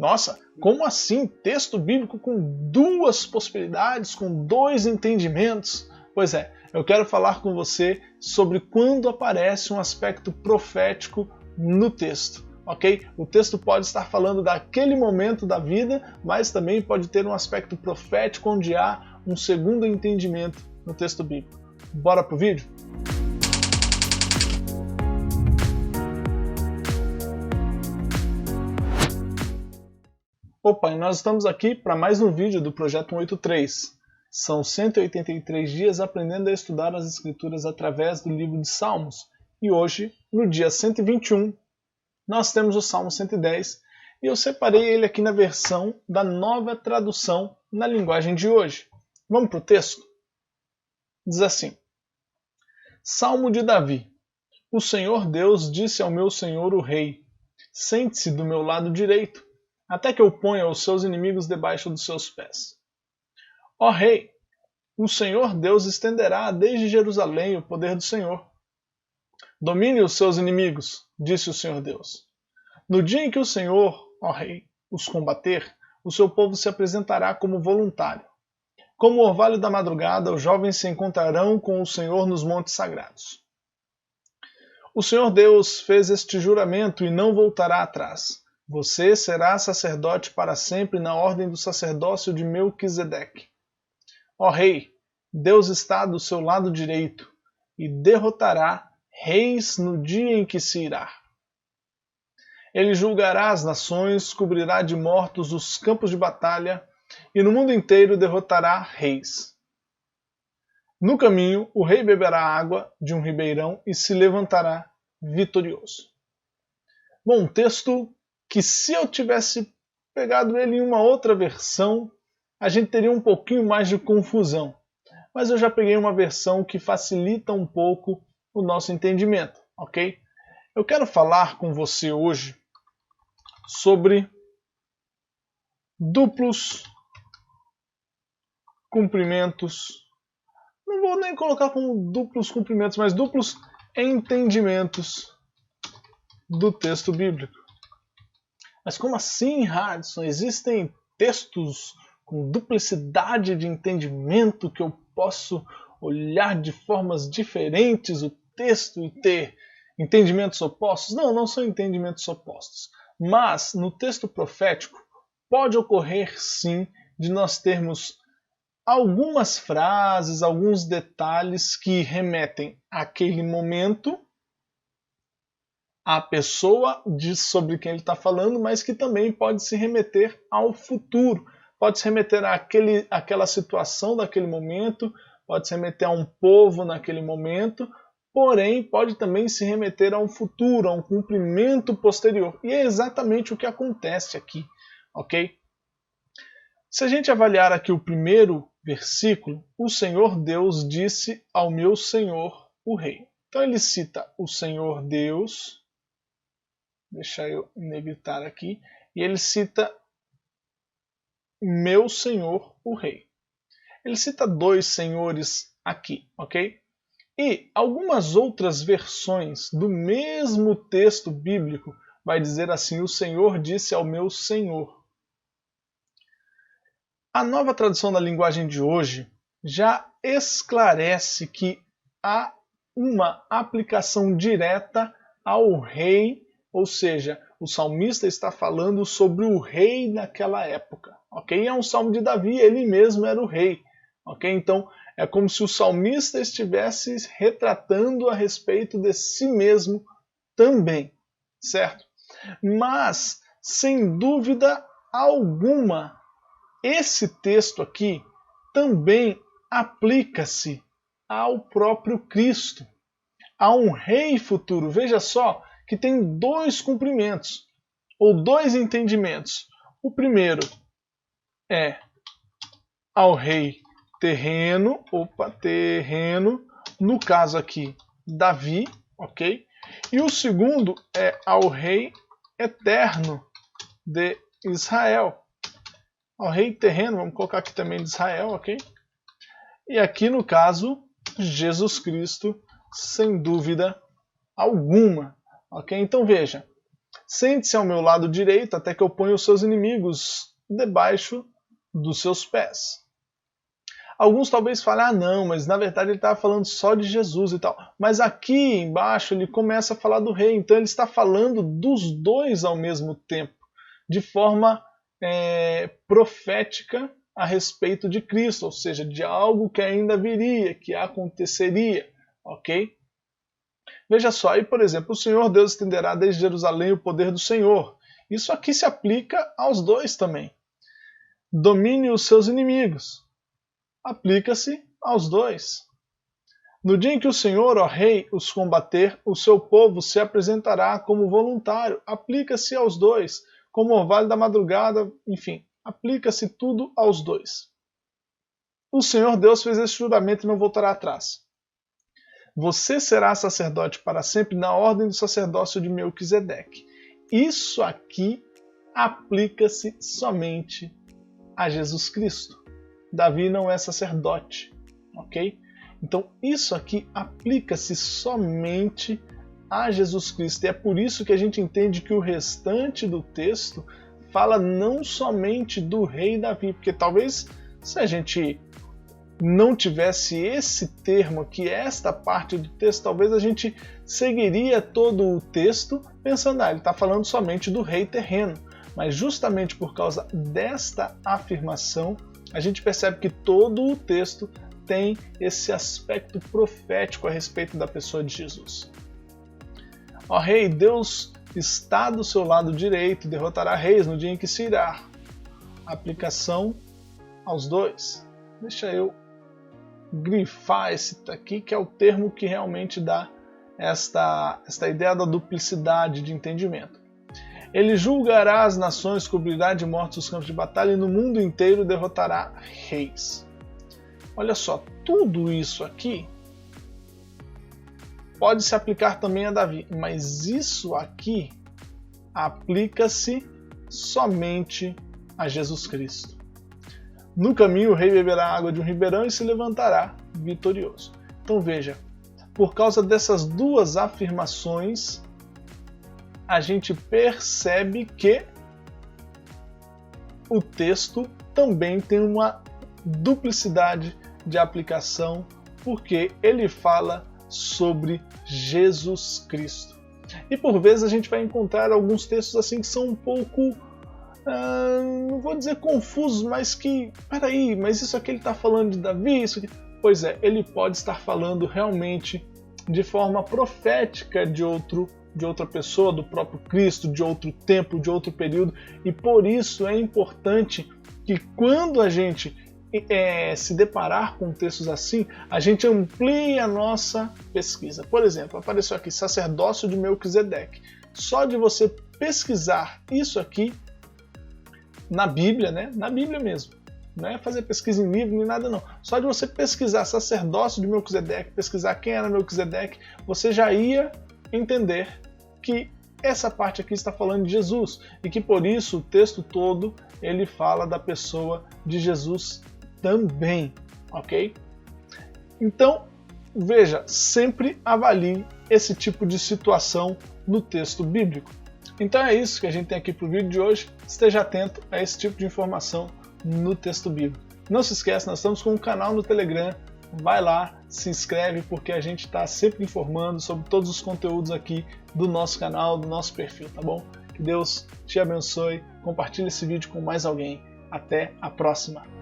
Nossa, como assim? Texto bíblico com duas possibilidades, com dois entendimentos? Pois é, eu quero falar com você sobre quando aparece um aspecto profético no texto, ok? O texto pode estar falando daquele momento da vida, mas também pode ter um aspecto profético onde há um segundo entendimento no texto bíblico. Bora pro vídeo? Opa, e nós estamos aqui para mais um vídeo do Projeto 183. São 183 dias aprendendo a estudar as Escrituras através do livro de Salmos. E hoje, no dia 121, nós temos o Salmo 110 e eu separei ele aqui na versão da Nova Tradução na linguagem de hoje. Vamos para o texto? Diz assim: Salmo de Davi. O Senhor Deus disse ao meu Senhor o Rei: Sente-se do meu lado direito, até que eu ponha os seus inimigos debaixo dos seus pés. Ó Rei, o Senhor Deus estenderá desde Jerusalém o poder do Senhor. Domine os seus inimigos, disse o Senhor Deus. No dia em que o Senhor, ó Rei, os combater, o seu povo se apresentará como voluntário. Como o orvalho da madrugada, os jovens se encontrarão com o Senhor nos montes sagrados. O Senhor Deus fez este juramento e não voltará atrás. Você será sacerdote para sempre na ordem do sacerdócio de Melquisedeque. Ó Rei, Deus está do seu lado direito e derrotará reis no dia em que se irá. Ele julgará as nações, cobrirá de mortos os campos de batalha e no mundo inteiro derrotará reis. No caminho, o rei beberá água de um ribeirão e se levantará vitorioso. Bom, um texto que se eu tivesse pegado ele em uma outra versão, a gente teria um pouquinho mais de confusão. Mas eu já peguei uma versão que facilita um pouco o nosso entendimento, ok? Eu quero falar com você hoje sobre duplos cumprimentos. Não vou nem colocar como duplos cumprimentos, mas duplos entendimentos do texto bíblico. Mas como assim, Hardson? Existem textos com duplicidade de entendimento que eu posso olhar de formas diferentes o texto e ter entendimentos opostos? Não, não são entendimentos opostos. Mas no texto profético pode ocorrer sim de nós termos algumas frases, alguns detalhes que remetem àquele momento, a pessoa sobre quem ele está falando, mas que também pode se remeter ao futuro, pode se remeter àquela situação daquele momento, pode se remeter a um povo naquele momento, porém pode também se remeter a um futuro, a um cumprimento posterior. E é exatamente o que acontece aqui, ok? Se a gente avaliar aqui o primeiro versículo, o Senhor Deus disse ao meu Senhor o Rei. Então ele cita o Senhor Deus, deixa eu negritar aqui, e ele cita meu Senhor o Rei. Ele cita dois senhores aqui, ok? E algumas outras versões do mesmo texto bíblico vai dizer assim: o Senhor disse ao meu Senhor. A Nova Tradução da linguagem de hoje já esclarece que há uma aplicação direta ao rei, ou seja, o salmista está falando sobre o rei naquela época, ok? É um salmo de Davi, ele mesmo era o rei, ok? Então é como se o salmista estivesse retratando a respeito de si mesmo também, certo? Mas, sem dúvida alguma, esse texto aqui também aplica-se ao próprio Cristo, a um rei futuro. Veja só que tem dois cumprimentos, ou dois entendimentos. O primeiro é ao rei terreno, no caso aqui, Davi, ok? E o segundo é ao rei eterno de Israel. Ao rei terreno, vamos colocar aqui também de Israel, ok? E aqui no caso, Jesus Cristo, sem dúvida alguma. Ok? Então veja, Sente-se ao meu lado direito até que eu ponha os seus inimigos debaixo dos seus pés. Alguns talvez falem, não, mas na verdade ele estava falando só de Jesus e tal. Mas aqui embaixo ele começa a falar do rei, então ele está falando dos dois ao mesmo tempo, de forma profética a respeito de Cristo, ou seja, de algo que ainda viria, que aconteceria, ok? Veja só, aí por exemplo, o Senhor Deus estenderá desde Jerusalém o poder do Senhor. Isso aqui se aplica aos dois também. Domine os seus inimigos. Aplica-se aos dois. No dia em que o Senhor, ó Rei, os combater, o seu povo se apresentará como voluntário. Aplica-se aos dois. Como o orvalho da madrugada, enfim, aplica-se tudo aos dois. O Senhor Deus fez esse juramento e não voltará atrás. Você será sacerdote para sempre na ordem do sacerdócio de Melquisedeque. Isso aqui aplica-se somente a Jesus Cristo. Davi não é sacerdote, ok? Então isso aqui aplica-se somente a Jesus Cristo. E é por isso que a gente entende que o restante do texto fala não somente do rei Davi, porque talvez se a gente não tivesse esse termo aqui, esta parte do texto, talvez a gente seguiria todo o texto pensando, ele está falando somente do rei terreno. Mas justamente por causa desta afirmação, a gente percebe que todo o texto tem esse aspecto profético a respeito da pessoa de Jesus. Ó rei, Deus está do seu lado direito, derrotará reis no dia em que se irá. Aplicação aos dois. Deixa eu grifar esse aqui, que é o termo que realmente dá esta ideia da duplicidade de entendimento. Ele julgará as nações, cobrirá de mortos os campos de batalha e no mundo inteiro derrotará reis. Olha só, tudo isso aqui pode se aplicar também a Davi, mas isso aqui aplica-se somente a Jesus Cristo. No caminho o rei beberá água de um ribeirão e se levantará vitorioso. Então veja, por causa dessas duas afirmações, a gente percebe que o texto também tem uma duplicidade de aplicação, porque ele fala sobre Jesus Cristo. E por vezes a gente vai encontrar alguns textos assim que são um pouco, não vou dizer confusos, mas que, peraí, mas isso aqui ele está falando de Davi? Isso aqui... Pois é, ele pode estar falando realmente de forma profética de outra pessoa, do próprio Cristo, de outro tempo, de outro período, e por isso é importante que quando a gente se deparar com textos assim, a gente amplie a nossa pesquisa. Por exemplo, apareceu aqui sacerdócio de Melquisedeque. Só de você pesquisar isso aqui na Bíblia, né? Na Bíblia mesmo, não é fazer pesquisa em livro nem nada não. Só de você pesquisar sacerdócio de Melquisedeque, pesquisar quem era Melquisedeque, você já ia entender que essa parte aqui está falando de Jesus e que por isso o texto todo ele fala da pessoa de Jesus também, ok? Então, veja, sempre avalie esse tipo de situação no texto bíblico. Então é isso que a gente tem aqui para o vídeo de hoje. Esteja atento a esse tipo de informação no texto bíblico. Não se esqueça, nós estamos com um canal no Telegram. Vai lá, se inscreve, porque a gente está sempre informando sobre todos os conteúdos aqui do nosso canal, do nosso perfil, tá bom? Que Deus te abençoe, compartilhe esse vídeo com mais alguém. Até a próxima!